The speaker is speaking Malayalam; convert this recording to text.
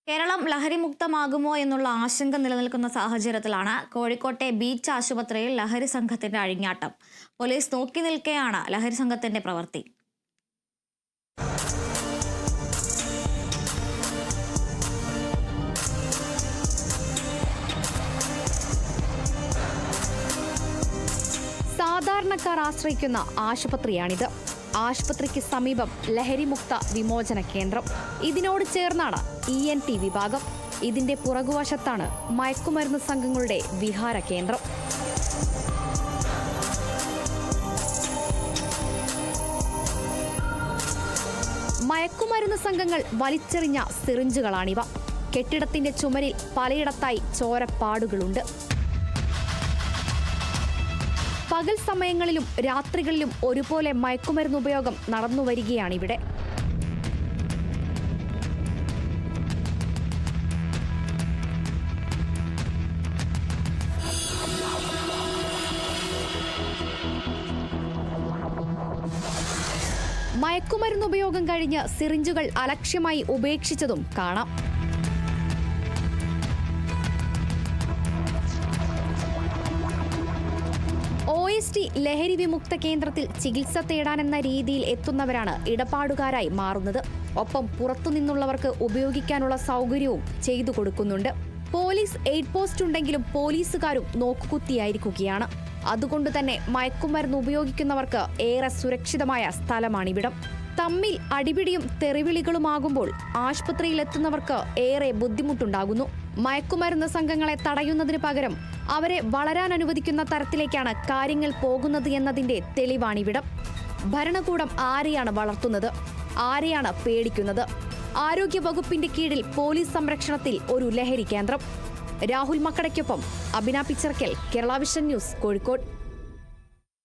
കേരളം ലഹരിമുക്തമാകുമോ എന്നുള്ള ആശങ്ക നിലനിൽക്കുന്ന സാഹചര്യത്തിലാണ് കോഴിക്കോട്ടെ ബീച്ച് ആശുപത്രിയിൽ ലഹരി സംഘത്തിന്റെ അഴിഞ്ഞാട്ടം. പോലീസ് നോക്കി നിൽക്കെയാണ് ലഹരി സംഘത്തിന്റെ പ്രവൃത്തി. സാധാരണക്കാർ ആശ്രയിക്കുന്ന ആശുപത്രിയാണിത്. ആശുപത്രിക്ക് സമീപം ലഹരിമുക്ത വിമോചന കേന്ദ്രം. ഇതിനോട് ചേർന്നാണ് ENT വിഭാഗം. ഇതിന്റെ പുറകുവശത്താണ് മയക്കുമരുന്ന് സംഘങ്ങളുടെ വിഹാര കേന്ദ്രം. മയക്കുമരുന്ന് സംഘങ്ങൾ വലിച്ചെറിഞ്ഞ സിറിഞ്ചുകളാണിവ. കെട്ടിടത്തിന്റെ ചുമരിൽ പലയിടത്തായി ചോരപ്പാടുകളുണ്ട്. പകൽ സമയങ്ങളിലും രാത്രികളിലും ഒരുപോലെ മയക്കുമരുന്ന് ഉപയോഗം നടന്നുവരികയാണിവിടെ. മയക്കുമരുന്ന് ഉപയോഗം കഴിഞ്ഞ് സിറിഞ്ചുകൾ അലക്ഷ്യമായി ഉപേക്ഷിച്ചതും കാണാം. OST ലഹരി വിമുക്ത കേന്ദ്രത്തിൽ ചികിത്സ തേടാനെന്ന രീതിയിൽ എത്തുന്നവരാണ് ഇടപാടുകാരായി മാറുന്നത്. ഒപ്പം പുറത്തുനിന്നുള്ളവർക്ക് ഉപയോഗിക്കാനുള്ള സൗകര്യവും ചെയ്തു കൊടുക്കുന്നുണ്ട്. പോലീസ് എയ്ഡ് പോസ്റ്റ് ഉണ്ടെങ്കിലും പോലീസുകാരും നോക്കുകുത്തിയായിരിക്കുകയാണ്. അതുകൊണ്ട് തന്നെ മയക്കുമരുന്ന് ഉപയോഗിക്കുന്നവർക്ക് ഏറെ സുരക്ഷിതമായ സ്ഥലമാണിവിടം. തമ്മിൽ അടിപിടിയും തെറിവിളികളുമാകുമ്പോൾ ആശുപത്രിയിലെത്തുന്നവർക്ക് ഏറെ ബുദ്ധിമുട്ടുണ്ടാകുന്നു. മയക്കുമരുന്ന് സംഘങ്ങളെ തടയുന്നതിന് പകരം അവരെ വളരാൻ അനുവദിക്കുന്ന തരത്തിലേക്കാണ് കാര്യങ്ങൾ പോകുന്നത് എന്നതിന്റെ തെളിവാണിവിടം. ഭരണകൂടം ആരെയാണ് വളർത്തുന്നത്? ആരെയാണ് പേടിക്കുന്നത്? ആരോഗ്യ വകുപ്പിന്റെ കീഴിൽ പോലീസ് സംരക്ഷണത്തിൽ ഒരു ലഹരി കേന്ദ്രം. രാഹുൽ മക്കടയ്ക്കൊപ്പം അഭിന പിച്ചർക്കൽ, കേരള വിഷൻ ന്യൂസ്, കോഴിക്കോട്.